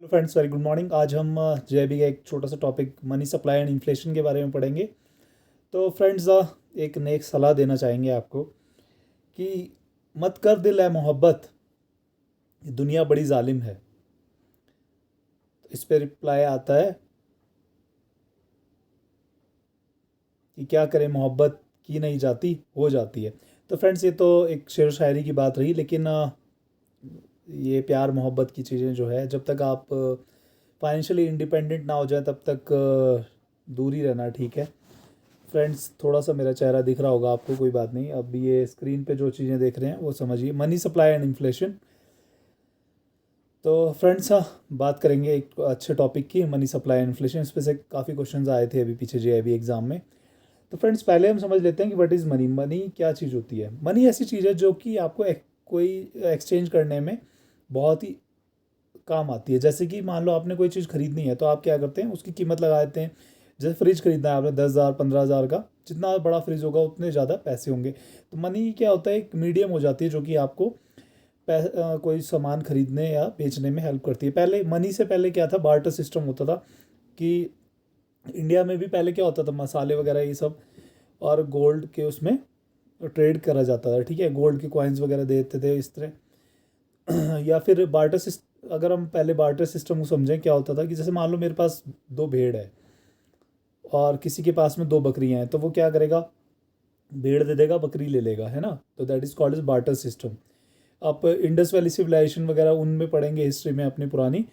Hello friends, very good morning. आज हम जेबी का एक छोटा सा topic money supply and inflation के बारे में पढ़ेंगे। तो फ्रेंड्स, एक नेक सलाह देना चाहेंगे आपको कि मत कर दिल है मोहब्बत, ये दुनिया बड़ी जालिम है। तो इस पे रिप्लाई आता है कि क्या करें, मोहब्बत की नहीं जाती, हो जाती है। तो फ्रेंड्स, ये तो एक शेर शायरी की बात रही, लेकिन ये प्यार मोहब्बत की चीज़ें जो है, जब तक आप फाइनेंशियली इंडिपेंडेंट ना हो जाए तब तक दूर ही रहना ठीक है। फ्रेंड्स, थोड़ा सा मेरा चेहरा दिख रहा होगा आपको, कोई बात नहीं। अब ये स्क्रीन पे जो चीज़ें देख रहे हैं वो समझिए, मनी सप्लाई एंड इन्फ्लेशन। तो फ्रेंड्स, बात करेंगे एक अच्छे टॉपिक की, मनी सप्लाई एंड इन्फ्लेशन। इस पे से काफ़ी क्वेश्चंस आए थे अभी पीछे जेआईबी एग्जाम में। तो फ्रेंड्स, पहले हम समझ लेते हैं कि व्हाट इज़ मनी। मनी क्या चीज़ होती है? मनी ऐसी चीज़ है जो कि आपको कोई एक्सचेंज करने में बहुत ही काम आती है। जैसे कि मान लो आपने कोई चीज़ खरीदनी है, तो आप क्या करते हैं, उसकी कीमत लगा देते हैं। जैसे फ्रिज खरीदना है आपने 10,000 15,000 का, जितना बड़ा फ्रिज होगा उतने ज़्यादा पैसे होंगे। तो मनी क्या होता है, एक मीडियम हो जाती है जो कि आपको कोई सामान खरीदने या बेचने में हेल्प करती है। पहले मनी से पहले क्या था, बार्टर सिस्टम होता था। कि इंडिया में भी पहले क्या होता था, मसाले वगैरह ये सब और गोल्ड के उसमें ट्रेड करा जाता था। ठीक है, गोल्ड के कॉइन्स वगैरह देते थे इस तरह। या फिर बार्टर सिस्टम, अगर हम पहले बार्टर सिस्टम को समझें, क्या होता था कि जैसे मान लो मेरे पास दो भेड़ है और किसी के पास में दो बकरियां हैं, तो वो क्या करेगा, भेड़ दे देगा, बकरी ले लेगा, है ना। तो that is called is barter system. आप इंडस वैली सिविलाइजेशन वगैरह उनमें पढ़ेंगे हिस्ट्री में अपनी पुरानी,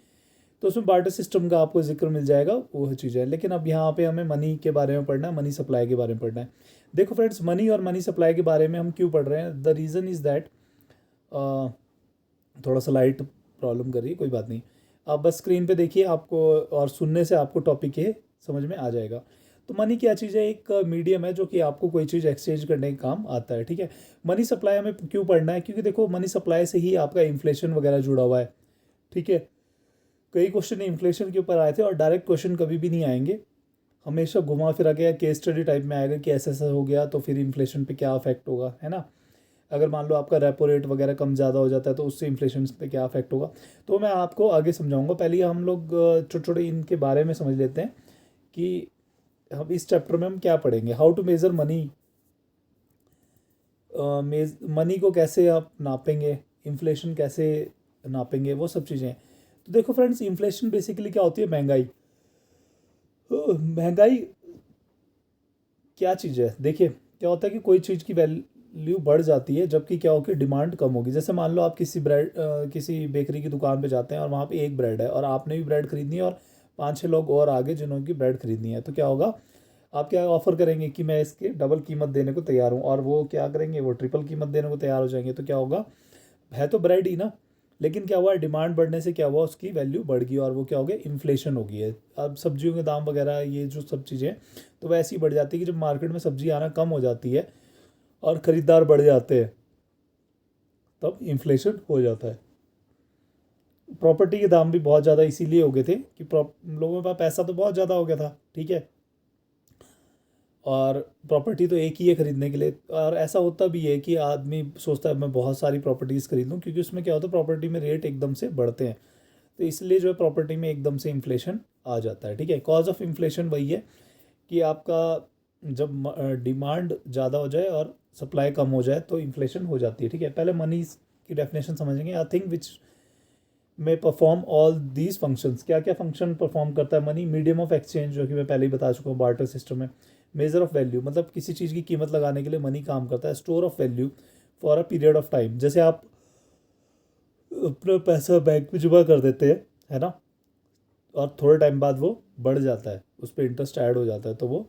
तो उसमें बार्टर सिस्टम का आपको जिक्र मिल जाएगा, वो चीज़ है। लेकिन अब यहाँ पे हमें मनी के बारे में पढ़ना है, मनी सप्लाई के बारे में पढ़ना है। देखो फ्रेंड्स, मनी और मनी सप्लाई के बारे में हम क्यों पढ़ रहे हैं, द रीज़न इज़ दैट, थोड़ा सा लाइट प्रॉब्लम कर रही है, कोई बात नहीं। आप बस स्क्रीन पे देखिए, आपको और सुनने से आपको टॉपिक ये समझ में आ जाएगा। तो मनी क्या चीज़ है, एक मीडियम है जो कि आपको कोई चीज़ एक्सचेंज करने का काम आता है। ठीक है, मनी सप्लाई हमें क्यों पढ़ना है, क्योंकि देखो मनी सप्लाई से ही आपका इन्फ्लेशन वगैरह जुड़ा हुआ है। ठीक है, कई क्वेश्चन इन्फ्लेशन के ऊपर आए थे और डायरेक्ट क्वेश्चन कभी भी नहीं आएंगे, हमेशा घुमा फिरा के केस स्टडी टाइप में आएगा कि ऐसा ऐसा हो गया तो फिर इन्फ्लेशन पे क्या अफेक्ट होगा, है ना। अगर मान लो आपका रेपो रेट वगैरह कम ज़्यादा हो जाता है तो उससे इन्फ्लेशन पे क्या अफेक्ट होगा, तो मैं आपको आगे समझाऊंगा। पहले हम लोग छोटे छोटे इनके बारे में समझ लेते हैं कि हम इस चैप्टर में हम क्या पढ़ेंगे, how to measure money. Money को कैसे आप नापेंगे, इन्फ्लेशन कैसे नापेंगे, वो सब चीज़ें हैं। तो देखो फ्रेंड्स, इन्फ्लेशन बेसिकली क्या होती है, महंगाई। महंगाई क्या चीज़ है, देखिए क्या होता है कि कोई चीज़ की वैल्यू बढ़ जाती है जबकि क्या होगी, डिमांड कम होगी। जैसे मान लो आप किसी बेकरी की दुकान पे जाते हैं और वहाँ पे एक ब्रेड है और आपने भी ब्रेड खरीदनी है और पांच छह लोग और आगे जिन्होंने की ब्रेड खरीदनी है, तो क्या होगा, आप क्या ऑफर करेंगे कि मैं इसके डबल कीमत देने को तैयार हूँ, और वो क्या करेंगे, वो ट्रिपल कीमत देने को तैयार हो जाएंगे। तो क्या होगा, है तो ब्रेड ही ना, लेकिन क्या हुआ, डिमांड बढ़ने से क्या हुआ, उसकी वैल्यू बढ़ गई और वो क्या हो गया, इन्फ्लेशन हो गई है। अब सब्जियों के दाम वगैरह ये जो सब चीज़ें, तो वैसी बढ़ जाती है कि जब मार्केट में सब्जी आना कम हो जाती है और ख़रीदार बढ़ जाते हैं, तब इन्फ्लेशन हो जाता है। प्रॉपर्टी के दाम भी बहुत ज़्यादा इसीलिए हो गए थे कि लोगों के पास पैसा तो बहुत ज़्यादा हो गया था। ठीक है, और प्रॉपर्टी तो एक ही है खरीदने के लिए, और ऐसा होता भी है कि आदमी सोचता है मैं बहुत सारी प्रॉपर्टीज़ खरीद लूँ, क्योंकि उसमें क्या होता है, प्रॉपर्टी में रेट एकदम से बढ़ते हैं। तो इसलिए जो है प्रॉपर्टी में एकदम से इन्फ्लेशन आ जाता है। ठीक है, कॉज ऑफ इन्फ्लेशन वही है कि आपका जब डिमांड ज़्यादा हो जाए और सप्लाई कम हो जाए तो इन्फ्लेशन हो जाती है। ठीक है, पहले मनी की डेफिनेशन समझेंगे। आई थिंक विच में परफॉर्म ऑल दीज फंक्शंस, क्या क्या फंक्शन परफॉर्म करता है मनी, मीडियम ऑफ एक्सचेंज जो कि मैं पहले ही बता चुका हूँ, बार्टर सिस्टम है। मेजर ऑफ वैल्यू, मतलब किसी चीज़ की कीमत लगाने के लिए मनी काम करता है। Store of value for a period of time, जैसे आप अपना पैसा बैंक में जमा कर देते हैं, है ना, और थोड़े टाइम बाद वो बढ़ जाता है, उस पर इंटरेस्ट ऐड हो जाता है, तो वो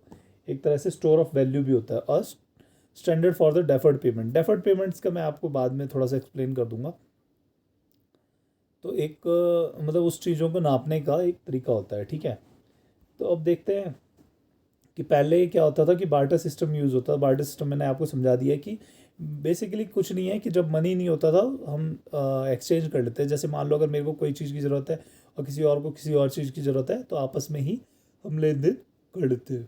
एक तरह से स्टोर ऑफ वैल्यू भी होता है। और standard for the deferred payment, deferred payments का मैं आपको बाद में थोड़ा सा एक्सप्लेन कर दूंगा। तो एक मतलब उस चीज़ों को नापने का एक तरीका होता है। ठीक है, तो अब देखते हैं कि पहले क्या होता था कि बार्टर सिस्टम यूज़ होता था। बार्टर सिस्टम मैंने आपको समझा दिया कि बेसिकली कुछ नहीं है कि जब मनी नहीं होता था हम एक्सचेंज कर लेते हैं। जैसे मान लो अगर मेरे को कोई चीज़ की ज़रूरत है और किसी और को किसी और चीज़ की ज़रूरत है, तो आपस में ही हम लेन देन कर लेते हैं।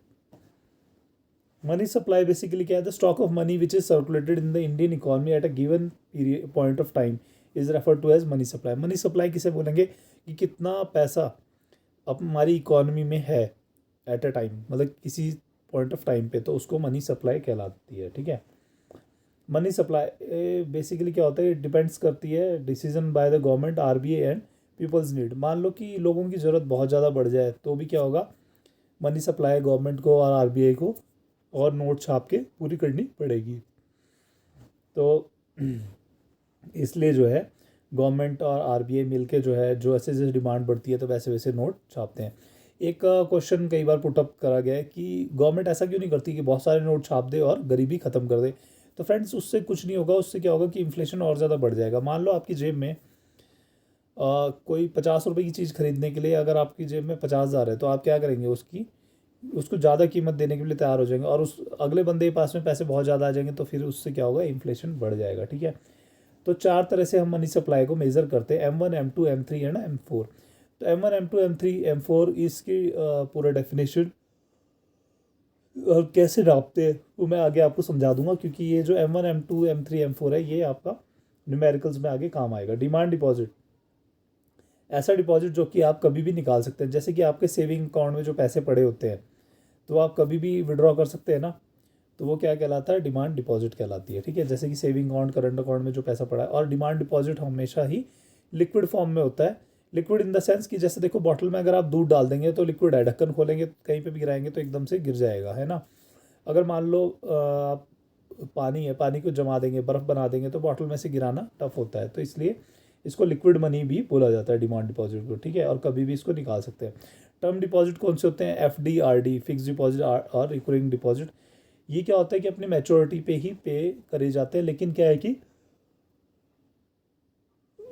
मनी सप्लाई बेसिकली क्या है, the stock of money which is circulated in the Indian economy at a given point of time. Is refer to as money supply. Money supply किसे बोलेंगे कि कितना पैसा अब हमारी इकोनॉमी में है एट अ टाइम, मतलब किसी पॉइंट ऑफ टाइम पे, तो उसको मनी सप्लाई कहलाती है। ठीक है, मनी सप्लाई बेसिकली क्या होता है, डिपेंड्स करती है decision by the government, RBI and people's need. मान लो कि लोगों की ज़रूरत बहुत ज़्यादा बढ़ जाए तो भी क्या होगा, मनी सप्लाई गवर्नमेंट को और आरबीआई को और नोट छाप के पूरी करनी पड़ेगी। तो इसलिए जो है गवर्नमेंट और आरबीआई मिलके जो है, जो ऐसे जैसे डिमांड बढ़ती है तो वैसे वैसे नोट छापते हैं। एक क्वेश्चन कई बार पुटअप करा गया है कि गवर्नमेंट ऐसा क्यों नहीं करती कि बहुत सारे नोट छाप दे और गरीबी ख़त्म कर दे। तो फ्रेंड्स उससे कुछ नहीं होगा, उससे क्या होगा कि इन्फ्लेशन और ज़्यादा बढ़ जाएगा। मान लो आपकी जेब में कोई 50 रुपये की चीज़ खरीदने के लिए अगर आपकी जेब में 50,000 है, तो आप क्या करेंगे, उसको ज़्यादा कीमत देने के लिए तैयार हो जाएंगे, और उस अगले बंदे के पास में पैसे बहुत ज़्यादा आ जाएंगे, तो फिर उससे क्या होगा, इन्फ्लेशन बढ़ जाएगा। ठीक है, तो 4 तरह से हम मनी सप्लाई को मेज़र करते हैं, M1, M2, M3 and M4। तो M1, M2, M3, M4 इसकी पूरा डेफिनेशन और कैसे नापते हैं वो मैं आगे आपको समझा दूंगा, क्योंकि ये जो M1, M2, M3, M4 है ये आपका न्यूमेरिकल्स में आगे काम आएगा। डिमांड डिपॉजिट, ऐसा डिपॉजिट जो कि आप कभी भी निकाल सकते हैं, जैसे कि आपके सेविंग अकाउंट में जो पैसे पड़े होते हैं तो आप कभी भी विड्रॉ कर सकते हैं ना, तो वो क्या कहलाता है, डिमांड डिपॉजिट कहलाती है। ठीक है, जैसे कि सेविंग अकाउंट, करंट अकाउंट में जो पैसा पड़ा है। और डिमांड डिपॉजिट हमेशा ही लिक्विड फॉर्म में होता है। लिक्विड इन द सेंस कि जैसे देखो बॉटल में अगर आप दूध डाल देंगे तो लिक्विड है, ढक्कन खोलेंगे कहीं पे भी गिराएंगे तो एकदम से गिर जाएगा, है ना। अगर मान लो आप पानी है, पानी को जमा देंगे, बर्फ़ बना देंगे तो बॉटल में से गिराना टफ होता है, तो इसलिए इसको लिक्विड मनी भी बोला जाता है डिमांड डिपॉजिट को। ठीक है, और कभी भी इसको निकाल सकते हैं। टर्म डिपॉजिट कौन से होते हैं, FD, RD, फिक्स डिपॉजिट और रिकरिंग डिपॉजिट। ये क्या होता है कि अपनी मैच्योरिटी पे ही पे करे जाते हैं, लेकिन क्या है कि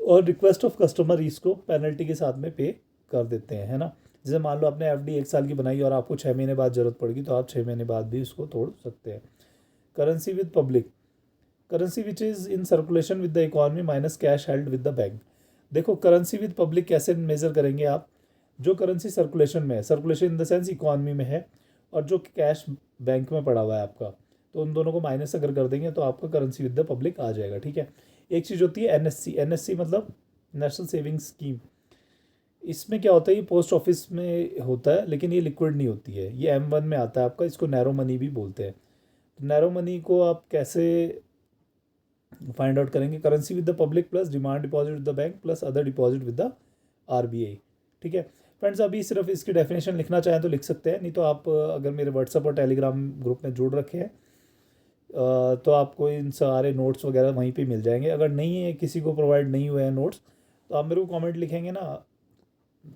और रिक्वेस्ट ऑफ कस्टमर इसको पेनल्टी के साथ में पे कर देते हैं, है ना। जैसे मान लो आपने FD 1 साल की बनाई और आपको 6 महीने बाद ज़रूरत पड़ेगी तो आप 6 महीने बाद भी इसको तोड़ सकते हैं। Currency with public, currency which is in circulation with the economy minus cash held with the bank. देखो करेंसी विद पब्लिक कैसे मेज़र करेंगे आप, जो करेंसी सर्कुलेशन में है, circulation in the sense economy में है, और जो कैश बैंक में पड़ा हुआ है आपका, तो उन दोनों को माइनस अगर कर देंगे तो आपका करेंसी विद द पब्लिक आ जाएगा। ठीक है, एक चीज़ होती है NSC मतलब नेशनल सेविंग स्कीम। इसमें क्या होता है, ये पोस्ट ऑफिस में होता है लेकिन ये लिक्विड नहीं होती है, ये M1 में आता है आपका, इसको नैरो मनी भी बोलते हैं। तो नैरो मनी को आप कैसे फाइंड आउट करेंगे, currency with the public plus demand deposit with the bank plus other deposit with the RBI। ठीक है फ्रेंड्स, अभी सिर्फ इसकी डेफिनेशन लिखना चाहें तो लिख सकते हैं, नहीं तो आप अगर मेरे व्हाट्सअप और टेलीग्राम ग्रुप में जुड़ रखे हैं तो आपको इन सारे नोट्स वगैरह वहीं पे मिल जाएंगे। अगर नहीं है, किसी को प्रोवाइड नहीं हुए हैं नोट्स, तो आप मेरे को कमेंट लिखेंगे ना,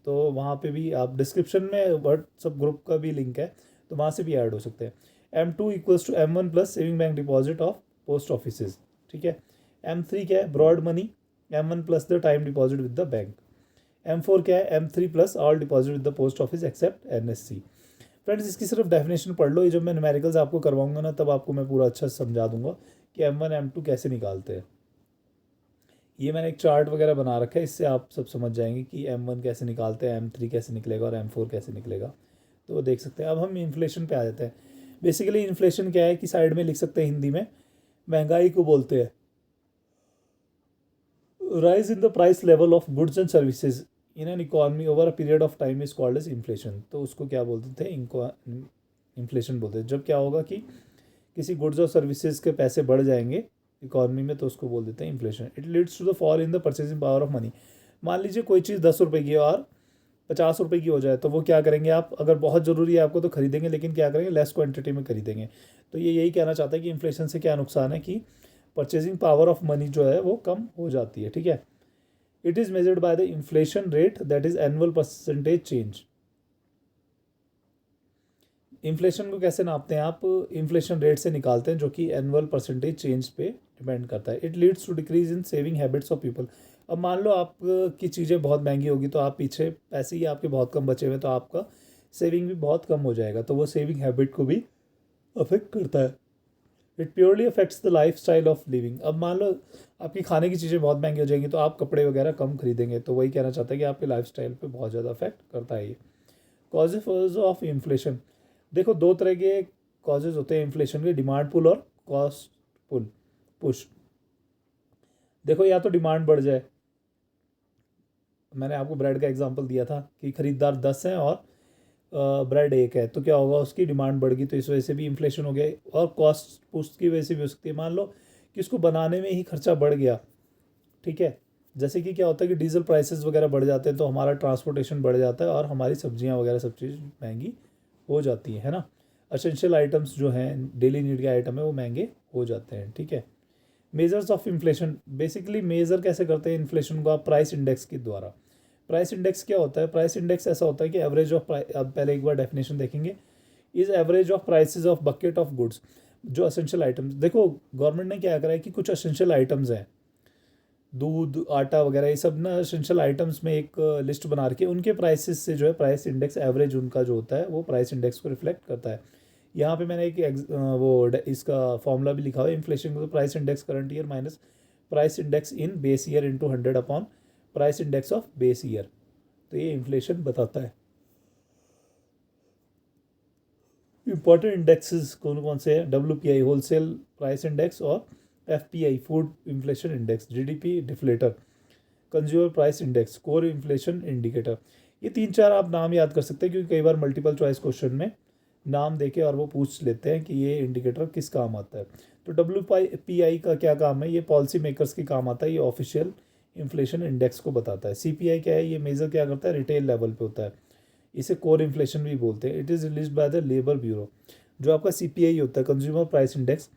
तो वहाँ पे भी आप डिस्क्रिप्शन में व्हाट्सअप ग्रुप का भी लिंक है, तो वहाँ से भी ऐड हो सकते हैं। M2 equals to M1 plus saving bank deposit of post offices. ठीक है, M3 क्या है, broad money, M1 plus the time deposit with the bank. M4 क्या है, M3 plus all deposit with the post office except NSC। Friends इसकी सिर्फ definition पढ़ लो, ये जब मैं न्यूमेरिकल्स आपको करवाऊंगा ना तब आपको मैं पूरा अच्छा से समझा दूंगा कि M1 M2 कैसे निकालते हैं। ये मैंने एक चार्ट वगैरह बना रखा है, इससे आप सब समझ जाएंगे कि M1 कैसे निकालते हैं, M3 कैसे निकलेगा और M4 कैसे निकलेगा, तो वो देख सकते हैं। अब हम इन्फ्लेशन पे आ जाते हैं। बेसिकली इन्फ्लेशन क्या है कि साइड में लिख सकते हैं हिंदी में, महंगाई को बोलते हैं rise in the price level of goods and services in an economy over a period of time is called as inflation. तो उसको क्या बोलते थे, इन्फ्लेशन बोलते हैं। जब क्या होगा कि किसी गुड्स और सर्विसेज के पैसे बढ़ जाएंगे इकोनॉमी में तो उसको बोल देते हैं inflation. It leads to the fall in the purchasing power of money. मान लीजिए कोई चीज़ 10 रुपये की है और 50 रुपये की हो जाए, तो वो क्या करेंगे आप, अगर बहुत ज़रूरी है आपको तो खरीदेंगे, लेकिन क्या करेंगे, लेस क्वांटिटी में खरीदेंगे। तो ये यही कहना चाहता है कि इन्फ्लेशन से क्या नुकसान है कि परचेसिंग पावर ऑफ मनी जो है वो कम हो जाती है। ठीक है, it is measured by the inflation rate that is annual percentage change. Inflation को कैसे नापते हैं आप, इन्फ्लेशन रेट से निकालते हैं जो कि एनुअल परसेंटेज चेंज पे डिपेंड करता है। It leads to decrease in saving habits of people. अब मान लो आप की चीज़ें बहुत महंगी होगी तो आप पीछे पैसे ही आपके बहुत कम बचे हुए, तो आपका सेविंग भी बहुत कम हो जाएगा, तो वो सेविंग हैबिट को भी अफेक्ट करता है। It purely affects the life style of living. अब मान लो आपकी खाने की चीज़ें बहुत महंगी हो जाएंगी तो आप कपड़े वगैरह कम खरीदेंगे, तो वही कहना चाहता है कि आपके लाइफ स्टाइल पर बहुत ज़्यादा अफेक्ट करता है ये। कॉजेज ऑफ इन्फ्लेशन, देखो 2 तरह के कॉजेज होते हैं इन्फ्लेशन के, डिमांड पुल और कॉस्ट पुल पुश। देखो या तो डिमांड बढ़ जाए, मैंने आपको ब्रेड का एग्जांपल दिया था कि खरीदार 10 हैं और ब्रेड एक है, तो क्या होगा, उसकी डिमांड बढ़ गई, तो इस वजह से भी इन्फ्लेशन हो गया। और कॉस्ट पुस्ट की वजह से भी हो सकती है। मान लो कि उसको बनाने में ही खर्चा बढ़ गया, ठीक है, जैसे कि क्या होता है कि डीजल प्राइसेस वगैरह बढ़ जाते हैं तो हमारा ट्रांसपोर्टेशन बढ़ जाता है और हमारी सब्जियां वगैरह सब चीज़ महंगी हो जाती है ना। असेंशियल आइटम्स जो हैं, डेली नीड के आइटम है, वो महंगे हो जाते हैं, ठीक है। Measures of inflation, basically measure कैसे करते हैं इन्फ्लेशन को आप, प्राइस इंडेक्स के द्वारा। प्राइस इंडेक्स क्या होता है, प्राइस इंडेक्स ऐसा होता है कि एवरेज ऑफ, अब पहले एक बार डेफिनेशन देखेंगे, is average of prices of bucket of goods, जो असेंशियल आइटम्स, देखो गवर्नमेंट ने क्या करा है कि कुछ असेंशियल आइटम्स हैं, दूध आटा वगैरह, ये सब ना असेंशियल आइटम्स में एक लिस्ट बना रखी है, उनके प्राइसेस से जो है प्राइस इंडेक्स एवरेज उनका जो होता है वो प्राइस इंडेक्स को रिफ्लेक्ट करता है। यहाँ पे मैंने एक इसका फॉर्मूला भी लिखा हुआ है, इन्फ्लेशन को price index current year minus price index in base year into 100 upon price index of base year, तो ये इन्फ्लेशन बताता है। इंपॉर्टेंट इंडेक्सेस कौन कौन से हैं, WPI होलसेल प्राइस इंडेक्स और FPI food inflation index, GDP deflator, consumer price index, core inflation indicator. ये 3-4 आप नाम याद कर सकते हैं क्योंकि कई बार मल्टीपल चॉइस क्वेश्चन में नाम देके और वो पूछ लेते हैं कि ये इंडिकेटर किस काम आता है। तो WPI का क्या काम है, ये पॉलिसी मेकर्स के काम आता है, ये ऑफिशियल इन्फ्लेशन इंडेक्स को बताता है। CPI क्या है, ये मेजर क्या करता है, रिटेल लेवल पे होता है, इसे कोर इन्फ्लेशन भी बोलते हैं। It is release by the labour bureau. जो आपका CPI होता है, कंज्यूमर प्राइस इंडेक्स,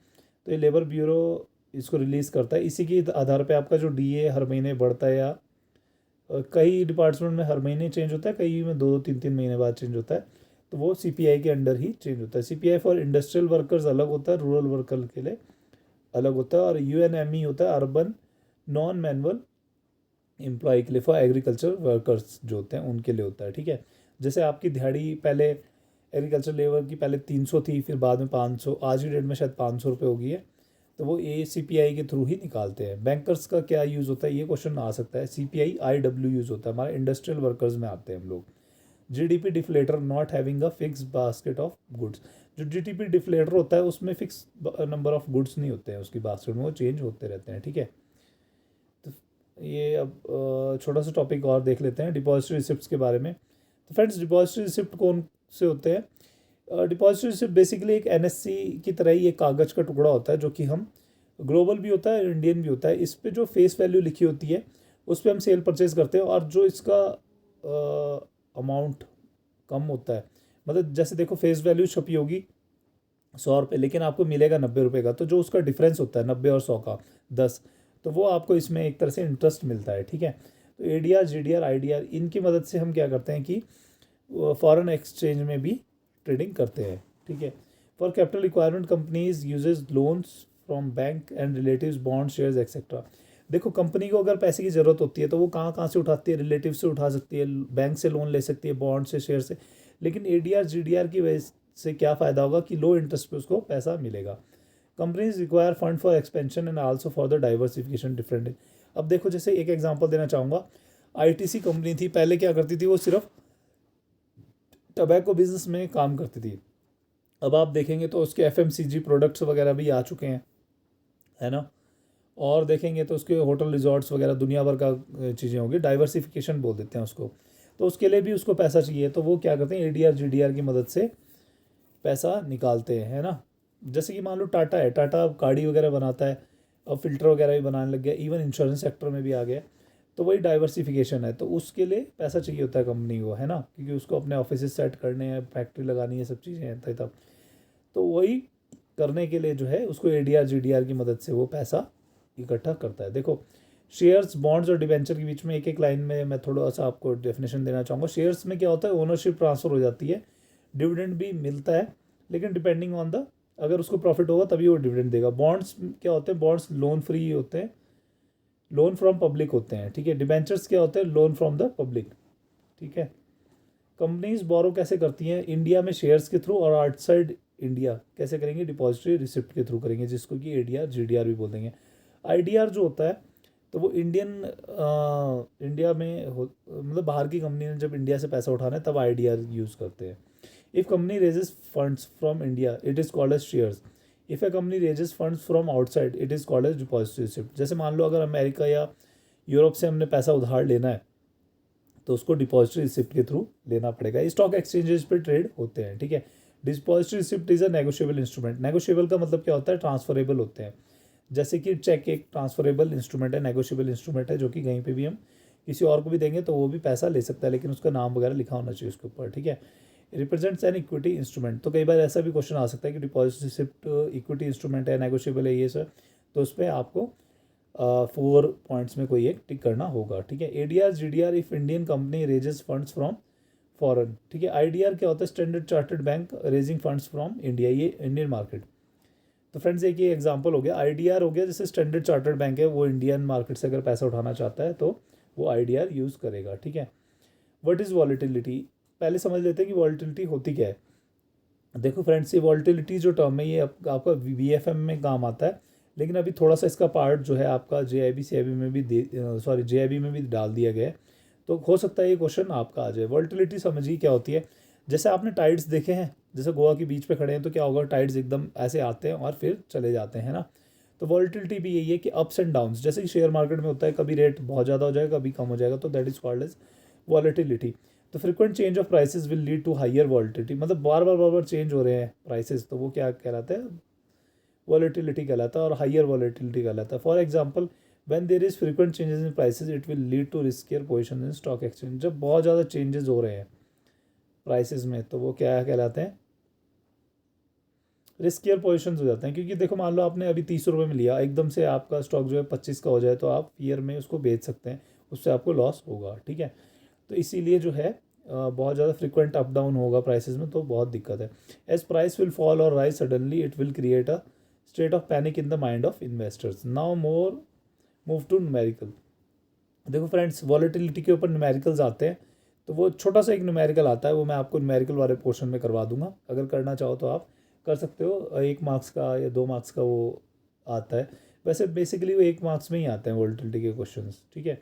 तो ये लेबर ब्यूरो इसको रिलीज़ करता है। इसी के आधार पे आपका जो DA हर महीने बढ़ता है, या कई डिपार्टमेंट में हर महीने चेंज होता है, कई में 2-3 महीने बाद चेंज होता है, तो वो CPI के अंडर ही चेंज होता है। CPI फॉर इंडस्ट्रियल वर्कर्स अलग होता है, रूरल वर्कर के लिए अलग होता है, और UNME होता है अर्बन नॉन मैनुअल एम्प्लॉय के लिए, फॉर एग्रीकल्चर वर्कर्स जो होते हैं उनके लिए होता है, ठीक है। जैसे आपकी दिहाड़ी पहले एग्रीकल्चर लेबर की पहले 300 थी, फिर बाद में 500, आज की डेट में शायद 500 रुपये हो गई है, तो वो CPI के थ्रू ही निकालते हैं। बैंकर्स का क्या यूज़ होता है, ये क्वेश्चन आ सकता है। CPI IW यूज़ होता है, हमारे इंडस्ट्रियल वर्कर्स में आते हैं हम लोग। GDP deflator not having a fix basket of goods, जो GDP डिफ्लेटर होता है उसमें फिक्स नंबर ऑफ गुड्स नहीं होते हैं उसकी बास्केट में, वो चेंज होते रहते हैं, ठीक है। तो ये अब छोटा सा टॉपिक और देख लेते हैं डिपॉजिटरी रिसिप्ट्स के बारे में। तो फ्रेंड्स, डिपॉजिटरी रिसिप्ट कौन से होते हैं, डिपॉजिटरी रिसिप्ट बेसिकली एक NSC की तरह ही एक कागज़ का टुकड़ा होता है, जो कि हम ग्लोबल भी होता है, इंडियन भी होता है। इस पे जो फेस वैल्यू लिखी होती है उस पर हम सेल परचेज करते हैं, और जो इसका अमाउंट कम होता है, मतलब जैसे देखो फेस वैल्यू छपी होगी 100 रुपये, लेकिन आपको मिलेगा 90 रुपये का, तो जो उसका डिफरेंस होता है 90 और 100 का 10, तो वो आपको इसमें एक तरह से इंटरेस्ट मिलता है, ठीक है। तो ADR GDR IDR इनकी मदद से हम क्या करते हैं कि फॉरेन एक्सचेंज में भी ट्रेडिंग करते हैं, ठीक है। For capital requirement companies uses loans from bank and relatives, bond shares etcetera. देखो कंपनी को अगर पैसे की ज़रूरत होती है तो वो कहाँ कहाँ से उठाती है, रिलेटिव से उठा सकती है, बैंक से लोन ले सकती है, बॉन्ड से, शेयर से। लेकिन ADR GDR की वजह से क्या फ़ायदा होगा कि लो इंटरेस्ट पे उसको पैसा मिलेगा। Companies require fund for expansion and also for the diversification different. अब देखो जैसे एक एग्जांपल देना चाहूँगा, ITC कंपनी थी, पहले क्या करती थी, वो सिर्फ टबैको बिजनेस में काम करती थी। अब आप देखेंगे तो उसके FMCG प्रोडक्ट्स वगैरह भी आ चुके हैं, है ना। और देखेंगे तो उसके होटल रिजॉर्ट्स वगैरह दुनिया भर का चीज़ें होंगी, डाइवर्सिफिकेशन बोल देते हैं उसको। तो उसके लिए भी उसको पैसा चाहिए, तो वो क्या करते हैं, ADR GDR की मदद से पैसा निकालते हैं, है ना। जैसे कि मान लो टाटा है, टाटा गाड़ी वगैरह बनाता है, अब फिल्टर वगैरह भी बनाने लग गया, इवन इंश्योरेंस सेक्टर में भी आ गया, तो वही डाइवर्सिफिकेशन है। तो उसके लिए पैसा चाहिए होता है कंपनी को, है ना, क्योंकि उसको अपने ऑफिस सेट करने हैं, फैक्ट्री लगानी है, सब चीज़ें हैं तब। तो वही करने के लिए जो है उसको ADR GDR की मदद से वो पैसा इकट्ठा करता है। देखो शेयर्स, बॉन्ड्स और डिबेंचर के बीच में एक एक लाइन में मैं थोड़ा सा आपको डेफिनेशन देना चाहूँगा। शेयर्स में क्या होता है, ओनरशिप ट्रांसफ़र हो जाती है, डिविडेंड भी मिलता है, लेकिन डिपेंडिंग ऑन द, अगर उसको प्रॉफिट होगा तभी वो डिविडेंड देगा। बॉन्ड्स क्या होते हैं, बॉन्ड्स लोन फ्री होते हैं, लोन फ्रॉम पब्लिक होते हैं, ठीक है। डिबेंचर्स क्या होते हैं, लोन फ्रॉम द पब्लिक, ठीक है। कंपनीज बोरो कैसे करती हैं, इंडिया में शेयर्स के थ्रू, और आउटसाइड इंडिया कैसे करेंगे, डिपॉजिटरी रिसिप्ट के थ्रू करेंगे, जिसको कि ADR GDR भी बोल देंगे। IDR जो होता है तो वो इंडिया में मतलब बाहर की कंपनी ने जब इंडिया से पैसा उठाना है तब IDR यूज़ करते हैं। If company raises funds from India it is called as shares, if a company raises funds from outside it is called as depository receipt. जैसे मान लो अगर अमेरिका या यूरोप से हमने पैसा उधार लेना है तो उसको डिपॉजिटरी रिसिप्ट के थ्रू लेना पड़ेगा। स्टॉक एक्सचेंजेस पे ट्रेड होते हैं, ठीक है। Depository receipt is a negotiable instrument. Negotiable का मतलब क्या होता है, ट्रांसफरेबल होते हैं। जैसे कि चेक एक ट्रांसफरेबल इंस्ट्रूमेंट है, नेगोशिएबल इंस्ट्रूमेंट है, जो कि कहीं पे भी हम किसी और को भी देंगे तो वो भी पैसा ले सकता है, लेकिन उसका नाम वगैरह लिखा होना चाहिए उसके ऊपर, ठीक है। Represents an equity instrument. तो कई बार ऐसा भी क्वेश्चन आ सकता है कि डिपॉजिट रिसिप्ट इक्विटी इंस्ट्रूमेंट है, नेगोशिएबल है, ये सर, तो उस पर आपको 4 पॉइंट्स में कोई एक टिक करना होगा, ठीक है। ADR GDR if Indian company raises funds from foreign, ठीक है। आईडीआर क्या होता है, standard chartered bank raising funds from India, ये इंडियन मार्केट। तो फ्रेंड्स एक ये एग्जांपल हो गया। आईडीआर हो गया, जैसे स्टैंडर्ड चार्टर्ड बैंक है वो इंडियन मार्केट से अगर पैसा उठाना चाहता है तो वो आईडीआर यूज़ करेगा, ठीक है। व्हाट इज़ वॉलेटिलिटी, पहले समझ लेते हैं कि वॉलेटिलिटी होती क्या है। देखो फ्रेंड्स, ये वॉलेटिलिटी जो टर्म है ये आपका वीएफएम में काम आता है, लेकिन अभी थोड़ा सा इसका पार्ट जो है आपका जेआईबी सीआईबी में भी जेआईबी में भी डाल दिया गया है, तो हो सकता है ये क्वेश्चन आपका आ जाए। वॉलेटिलिटी समझिए क्या होती है। जैसे आपने टाइड्स देखे हैं, जैसे गोवा के बीच पे खड़े हैं तो क्या होगा, टाइड्स एकदम ऐसे आते हैं और फिर चले जाते हैं ना। तो वॉलेटिलिटी भी यही है कि अप्स एंड डाउन्स, जैसे कि शेयर मार्केट में होता है, कभी रेट बहुत ज़्यादा हो जाएगा, कभी कम हो जाएगा, तो that is called as volatility. तो frequent change of prices will lead to higher volatility, मतलब बार बार चेंज हो रहे हैं प्राइसेस, तो वो क्या कहलाता है, वॉलेटिलिटी कहलाता है, और हायर वॉलेटिलिटी कहलाता है। For example, when there is frequent changes in prices it will lead to riskier position in stock exchange. जब बहुत ज़्यादा चेंजेस हो रहे हैं प्राइसेस में तो वो क्या कहलाते हैं, रिस्कियर पोजीशंस हो जाते हैं। क्योंकि देखो मान लो आपने अभी 30 रुपये में लिया, एकदम से आपका स्टॉक जो है 25 का हो जाए तो आप फियर में उसको बेच सकते हैं, उससे आपको लॉस होगा, ठीक है। तो इसीलिए जो है बहुत ज़्यादा फ्रिक्वेंट अप डाउन होगा प्राइसेस में तो बहुत दिक्कत है। एज प्राइस विल फॉल और rise suddenly it will create a state of panic in the mind of investors. Now more move to numerical. देखो फ्रेंड्स, वॉलेटिलिटी के ऊपर न्यूमेरिकल्स आते हैं, तो वो छोटा सा एक न्यूमेरिकल आता है, वो मैं आपको न्यूमेरिकल वाले पोर्शन में करवा दूंगा, अगर करना चाहो तो आप कर सकते हो। 1 मार्क्स का या 2 मार्क्स का वो आता है। वैसे बेसिकली वो 1 मार्क्स में ही आते हैं वॉलेटिलिटी के क्वेश्चंस, ठीक है।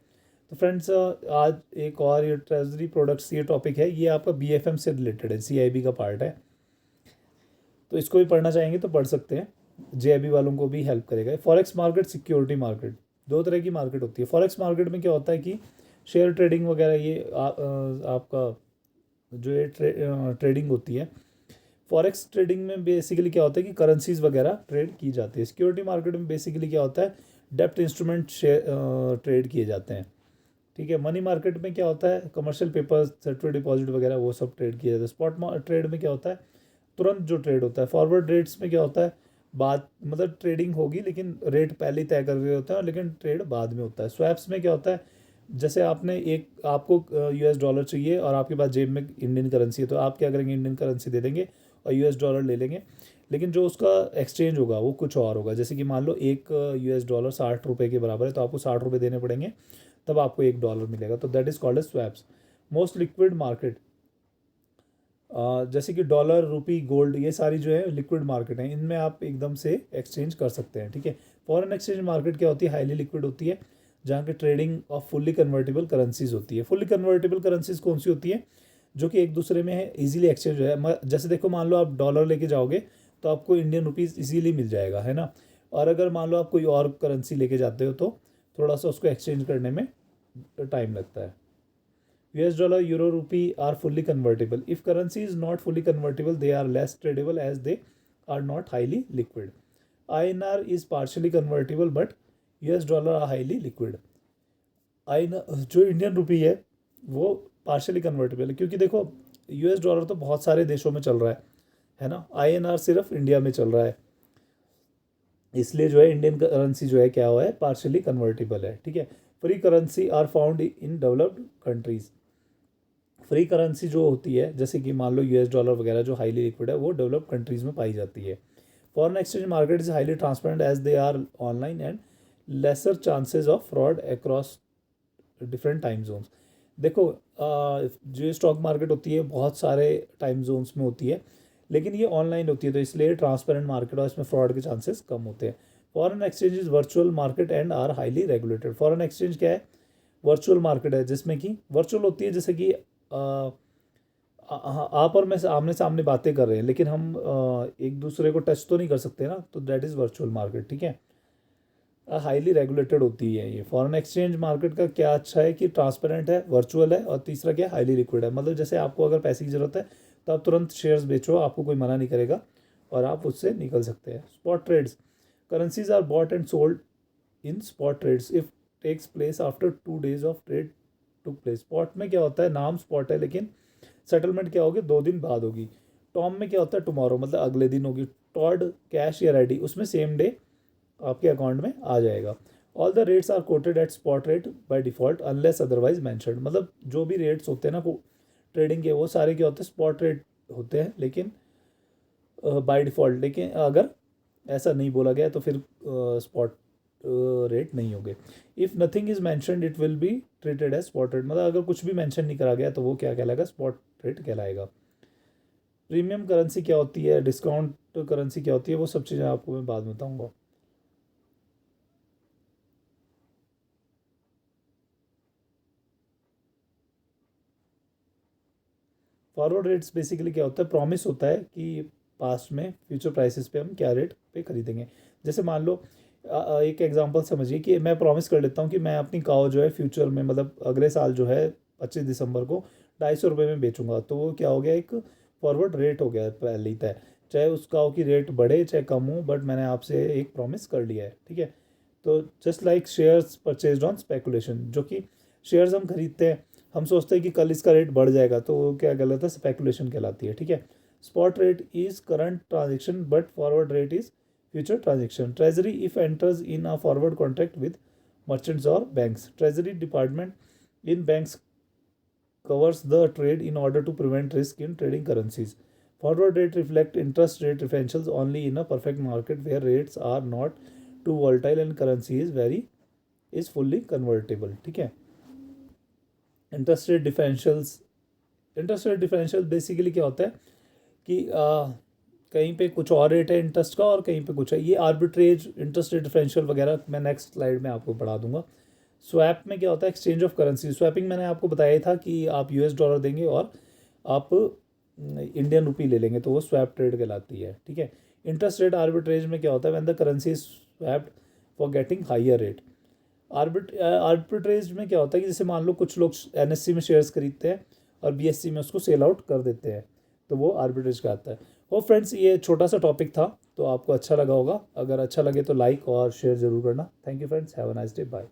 तो फ्रेंड्स आज एक और ये ट्रेजरी प्रोडक्ट्स ये टॉपिक है, ये आपका बीएफएम से रिलेटेड है, सीआईबी का पार्ट है, तो इसको भी पढ़ना चाहेंगे तो पढ़ सकते हैं, जेआईबी वालों को भी हेल्प करेगा। फॉरेक्स मार्केट, सिक्योरिटी मार्केट, दो तरह की मार्केट होती है। फॉरेक्स मार्केट में क्या होता है कि शेयर ट्रेडिंग वगैरह ये आपका जो ये ट्रेडिंग होती है। फॉरेक्स ट्रेडिंग में बेसिकली क्या होता है कि करेंसीज वगैरह ट्रेड की जाती है। सिक्योरिटी मार्केट में बेसिकली क्या होता है, डेप्ट इंस्ट्रूमेंट ट्रेड किए जाते हैं, ठीक है। मनी मार्केट में क्या होता है, कमर्शियल पेपर, सर्टिफिकेट डिपॉजिट वगैरह वो सब ट्रेड किया जाता है। स्पॉट ट्रेड में क्या होता है, तुरंत जो ट्रेड होता है। फॉरवर्ड रेट्स में क्या होता है, बाद मतलब ट्रेडिंग होगी लेकिन रेट पहले ही तय कर रहे होते हैं, लेकिन ट्रेड बाद में होता है। स्वैप्स में क्या होता है, जैसे आपने एक आपको यूएस डॉलर चाहिए और आपके पास जेब में इंडियन करेंसी है, तो आप क्या करेंगे, इंडियन करेंसी दे देंगे और यूएस डॉलर ले लेंगे, लेकिन जो उसका एक्सचेंज होगा वो कुछ और होगा। जैसे कि मान लो एक यूएस डॉलर 60 रुपये के बराबर है, तो आपको 60 रुपये देने पड़ेंगे, तब आपको $1 मिलेगा, तो that is called as swaps. Most liquid market, जैसे कि डॉलर, रुपी, गोल्ड, ये सारी जो है लिक्विड मार्केट हैं, इनमें आप एकदम से एक्सचेंज कर सकते हैं, ठीक है। फॉरेन एक्सचेंज मार्केट क्या होती है, हाईली लिक्विड होती है, जहाँ की trading off fully convertible currencies होती है। फुल्ली कन्वर्टेबल करेंसीज कौन सी होती है, जो कि एक दूसरे में है इजीली एक्सचेंज है। जैसे देखो मान लो आप डॉलर लेके जाओगे तो आपको इंडियन रुपीज़ इजीली मिल जाएगा, है ना। और अगर मान लो आप कोई और करेंसी लेके जाते हो तो थोड़ा सा उसको एक्सचेंज करने में टाइम लगता है। US dollar, euro, rupee are fully convertible. If currency is not fully convertible, they are less tradable as they are not highly liquid. INR is partially convertible, but US dollar are highly liquid. INR जो Indian rupee है वो partially convertible है, क्योंकि देखो US dollar तो बहुत सारे देशों में चल रहा है ना। INR सिर्फ इंडिया में चल रहा है, इसलिए जो है इंडियन करेंसी जो है क्या हुआ है, पार्शली कन्वर्टेबल है, ठीक है। Free currency are found in developed countries. Free currency जो होती है, जैसे कि मान लो यूएस डॉलर वगैरह जो हाईली लिक्विड है, वो डेवलप कंट्रीज में पाई जाती है। Foreign exchange market is highly transparent as they are online and lesser chances of fraud across different time zones. देखो जो स्टॉक मार्केट होती है बहुत सारे टाइम जोन्स में होती है, लेकिन ये ऑनलाइन होती है, तो इसलिए ट्रांसपेरेंट मार्केट और इसमें फ्रॉड के चांसेस कम होते हैं। Foreign exchange is virtual market and are highly regulated. Foreign exchange क्या है, वर्चुअल मार्केट है, जिसमें कि वर्चुअल होती है, जैसे कि हाँ, आप और मैं आमने सामने बातें कर रहे हैं, लेकिन हम एक दूसरे को टच तो नहीं कर सकते ना, तो दैट इज़ वर्चुअल मार्केट। ठीक है, हाईली रेगुलेटेड होती है ये। फॉरेन एक्सचेंज मार्केट का क्या अच्छा है कि ट्रांसपेरेंट है, वर्चुअल है, और तीसरा क्या, हाईली लिक्विड है। मतलब जैसे आपको अगर पैसे की ज़रूरत है तो आप तुरंत शेयर्स बेचो, आपको कोई मना नहीं करेगा और आप उससे निकल सकते हैं। Spot trades, currencies are bought and sold in spot trades if takes place after 2 days of trade took place. Spot में क्या होता है, नाम स्पॉट है लेकिन सेटलमेंट क्या होगी, 2 दिन बाद होगी। टॉम में क्या होता है, टुमारो, मतलब अगले दिन होगी। टॉड, कैश या रेडी, उसमें सेम डे आपके अकाउंट में आ जाएगा। All the rates are quoted at spot rate by default unless otherwise mentioned. मतलब जो भी रेट्स होते हैं ना ट्रेडिंग के, वो सारे क्या होते हैं, स्पॉट रेट होते हैं, लेकिन बाय डिफ़ॉल्ट। लेकिन अगर ऐसा नहीं बोला गया तो फिर स्पॉट रेट नहीं होंगे। If nothing is mentioned it will be treated as spot rate. मतलब अगर कुछ भी मैंशन नहीं करा गया तो वो क्या कहलाएगा, स्पॉट रेट कहलाएगा। प्रीमियम करेंसी क्या होती है, डिस्काउंट करेंसी क्या होती है, वो सब चीज़ें आपको मैं बाद में बताऊँगा। फॉरवर्ड रेट्स बेसिकली क्या होता है, प्रॉमिस होता है कि पास्ट में फ्यूचर प्राइसेस पे हम क्या रेट पे खरीदेंगे। जैसे मान लो एक एग्जांपल समझिए कि मैं प्रॉमिस कर लेता हूँ कि मैं अपनी काव जो है फ्यूचर में, मतलब अगले साल जो है 25 दिसंबर को 250 रुपये में बेचूंगा। तो वो क्या हो गया, एक फॉरवर्ड रेट हो गया पहले ही तय। चाहे उस काव की रेट बढ़े चाहे कम हो, बट मैंने आपसे एक प्रॉमिस कर लिया है। ठीक है, तो just like shares purchase on speculation, जो कि शेयर्स हम खरीदते हैं, हम सोचते हैं कि कल इसका रेट बढ़ जाएगा, तो वो क्या कहलाता है, स्पेकुलेशन कहलाती है। ठीक है, spot rate is current transaction but forward rate is future transaction. Treasury if enters in a forward contract with merchants और banks, treasury department in banks covers the trade in order to prevent risk in trading currencies. Forward rate reflect interest rate differentials only in a perfect market where rates are not too volatile and currency is fully convertible. ठीक है, interest rate differentials, interest rate differential basically क्या होता है कि कहीं पे कुछ और रेट है इंटरेस्ट का और कहीं पे कुछ है। ये आर्बिट्रेज, इंटरेस्ट रेट डिफरेंशियल वगैरह मैं नेक्स्ट स्लाइड में आपको पढ़ा दूंगा। स्वैप में क्या होता है, एक्सचेंज ऑफ करेंसी। स्वैपिंग मैंने आपको बताया था कि आप यूएस डॉलर देंगे और आप इंडियन रुपी ले लेंगे, तो वो स्वैप ट्रेड कहलाती है। ठीक है, इंटरेस्ट रेट आर्बिट्रेज में क्या होता है, when the currency swapped for getting higher rate. Arbitrage में क्या होता है कि जैसे मान लो कुछ लोग एनएससी में शेयर्स खरीदते हैं और बीएससी में उसको सेल आउट कर देते हैं, तो वो आर्बिट्रेज का आता है। हो फ्रेंड्स, ये छोटा सा टॉपिक था, तो आपको अच्छा लगा होगा। अगर अच्छा लगे तो लाइक और शेयर जरूर करना। Thank you friends, have a nice day, bye.